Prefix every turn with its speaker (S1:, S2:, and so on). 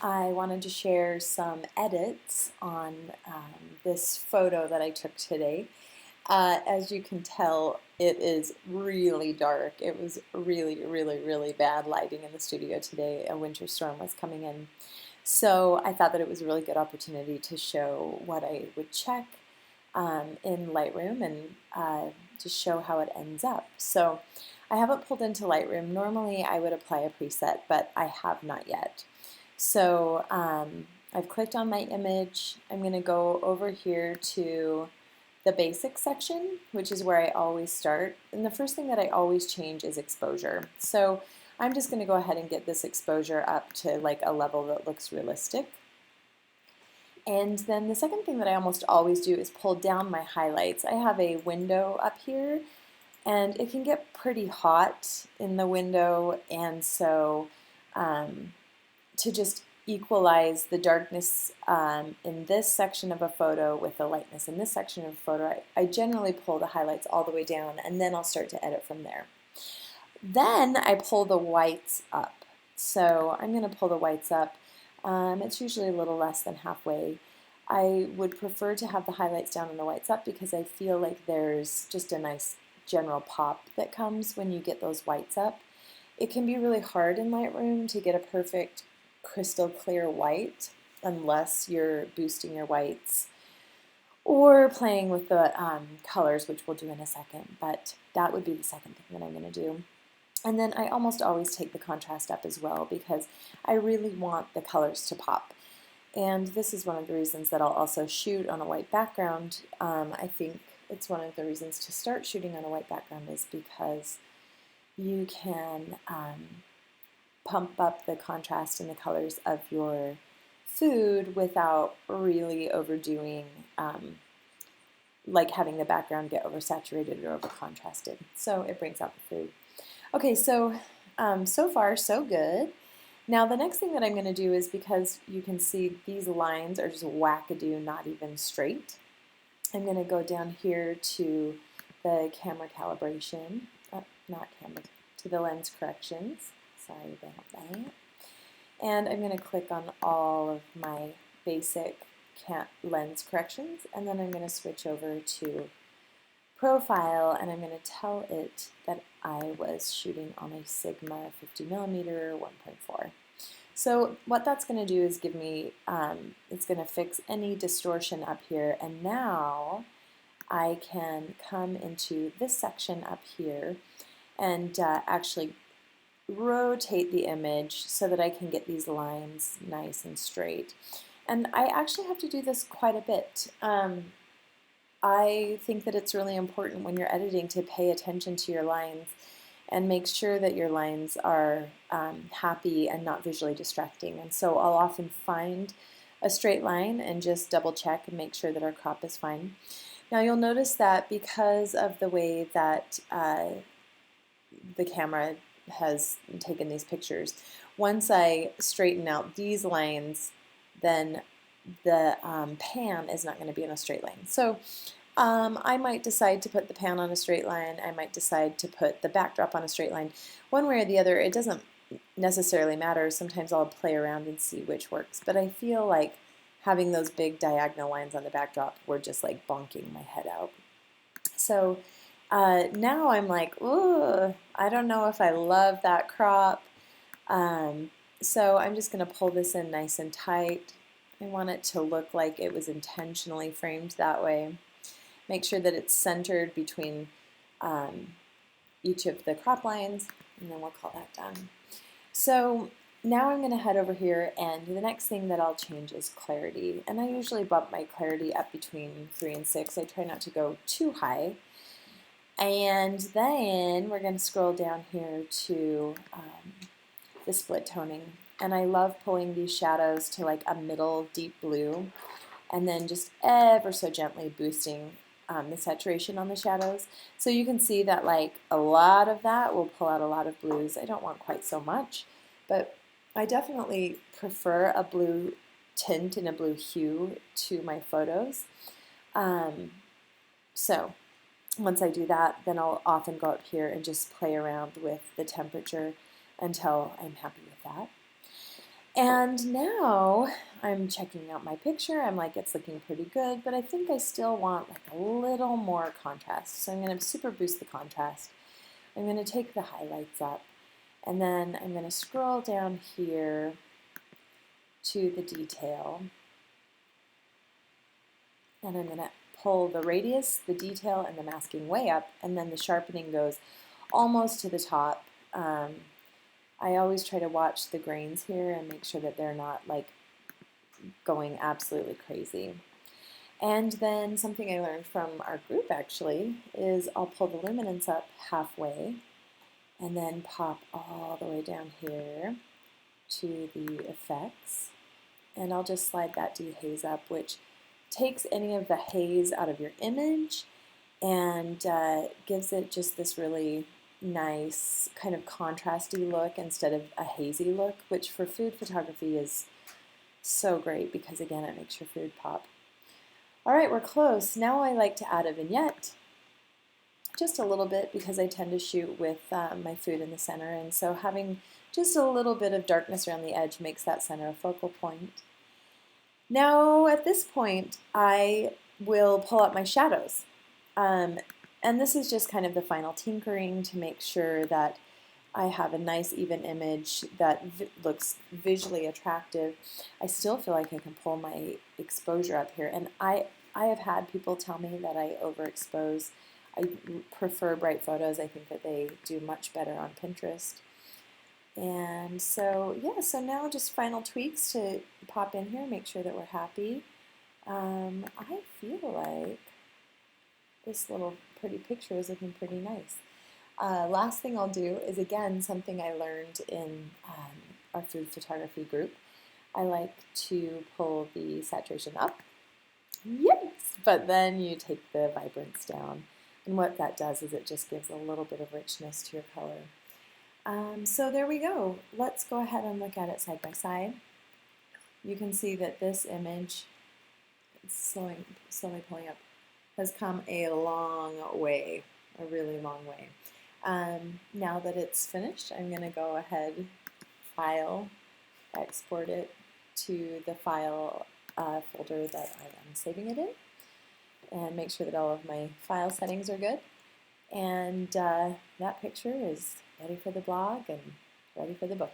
S1: I wanted to share some edits on this photo that I took today. As you can tell, it is really dark. It was really bad lighting in the studio today. A winter storm was coming in. So I thought that it was a really good opportunity to show what I would check in Lightroom and just show how it ends up. So I haven't pulled into Lightroom. Normally I would apply a preset, but I have not yet. So I've clicked on my image. I'm going to go over here to the basics section, which is where I always start. And the first thing that I always change is exposure. So I'm just going to go ahead and get this exposure up to like a level that looks realistic. And then the second thing that I almost always do is pull down my highlights. I have a window up here, and it can get pretty hot in the window, and so to just equalize the darkness in this section of a photo with the lightness in this section of a photo, I generally pull the highlights all the way down, and then I'll start to edit from there. Then I pull the whites up. So I'm going to pull the whites up. It's usually a little less than halfway. I would prefer to have the highlights down and the whites up because I feel like there's just a nice general pop that comes when you get those whites up. It can be really hard in Lightroom to get a perfect crystal clear white unless you're boosting your whites or playing with the colors, which we'll do in a second, but that would be the second thing that I'm going to do. And then I almost always take the contrast up as well because I really want the colors to pop. And this is one of the reasons that I'll also shoot on a white background. I think it's one of the reasons to start shooting on a white background is because you can pump up the contrast and the colors of your food without really overdoing, like having the background get oversaturated or over contrasted. So it brings out the food. Okay, so so far so good. Now the next thing that I'm going to do is, because you can see these lines are just wackadoo, not even straight, I'm going to go down here to the camera calibration, not camera, to the lens corrections. Sorry about that. And I'm going to click on all of my basic lens corrections, and then I'm going to switch over to profile, and I'm going to tell it that I was shooting on a Sigma 50mm 1.4. So what that's going to do is give me, it's going to fix any distortion up here, and now I can come into this section up here and actually rotate the image so that I can get these lines nice and straight. And I actually have to do this quite a bit. I think that it's really important when you're editing to pay attention to your lines and make sure that your lines are happy and not visually distracting. And so I'll often find a straight line and just double check and make sure that our crop is fine. Now you'll notice that because of the way that the camera has taken these pictures, once I straighten out these lines, then the pan is not going to be in a straight line. So I might decide to put the pan on a straight line. I might decide to put the backdrop on a straight line. One way or the other, it doesn't necessarily matter. Sometimes I'll play around and see which works. But I feel like having those big diagonal lines on the backdrop were just like bonking my head out. So now I'm like, ooh, I don't know if I love that crop. So I'm just going to pull this in nice and tight. I want it to look like it was intentionally framed that way. Make sure that it's centered between each of the crop lines, and then we'll call that done. So now I'm going to head over here, and the next thing that I'll change is clarity. And I usually bump my clarity up between 3 and 6. I try not to go too high. And then we're going to scroll down here to the split toning. And I love pulling these shadows to like a middle deep blue, and then just ever so gently boosting the saturation on the shadows. So you can see that like a lot of that will pull out a lot of blues. I don't want quite so much, but I definitely prefer a blue tint and a blue hue to my photos. So once I do that, then I'll often go up here and just play around with the temperature until I'm happy with that. And now I'm checking out my picture. I'm like, it's looking pretty good, but I think I still want like a little more contrast. So I'm going to super boost the contrast. I'm going to take the highlights up, and then I'm going to scroll down here to the detail, and I'm going to pull the radius, the detail, and the masking way up, and then the sharpening goes almost to the top. I always try to watch the grains here and make sure that they're not like going absolutely crazy. And then something I learned from our group actually is I'll pull the luminance up halfway and then pop all the way down here to the effects. And I'll just slide that dehaze up, which takes any of the haze out of your image and gives it just this really nice kind of contrasty look instead of a hazy look, which for food photography is so great because again it makes your food pop. All right, we're close. Now I like to add a vignette, just a little bit because I tend to shoot with my food in the center, and so having just a little bit of darkness around the edge makes that center a focal point. Now at this point I will pull up my shadows. And this is just kind of the final tinkering to make sure that I have a nice even image that looks visually attractive. I still feel like I can pull my exposure up here, and I have had people tell me that I overexpose. I prefer bright photos. I think that they do much better on Pinterest. And so, yeah, so now just final tweaks to pop in here, make sure that we're happy. I feel like this little pretty picture is looking pretty nice. Last thing I'll do is, again, something I learned in our food photography group. I like to pull the saturation up, yes, but then you take the vibrance down. And what that does is it just gives a little bit of richness to your color. So there we go. Let's go ahead and look at it side by side. You can see that this image, it's slowly pulling up, has come a long way, a really long way. Now that it's finished, I'm going to go ahead, file, export it to the file folder that I am saving it in, and make sure that all of my file settings are good. And that picture is ready for the blog and ready for the book.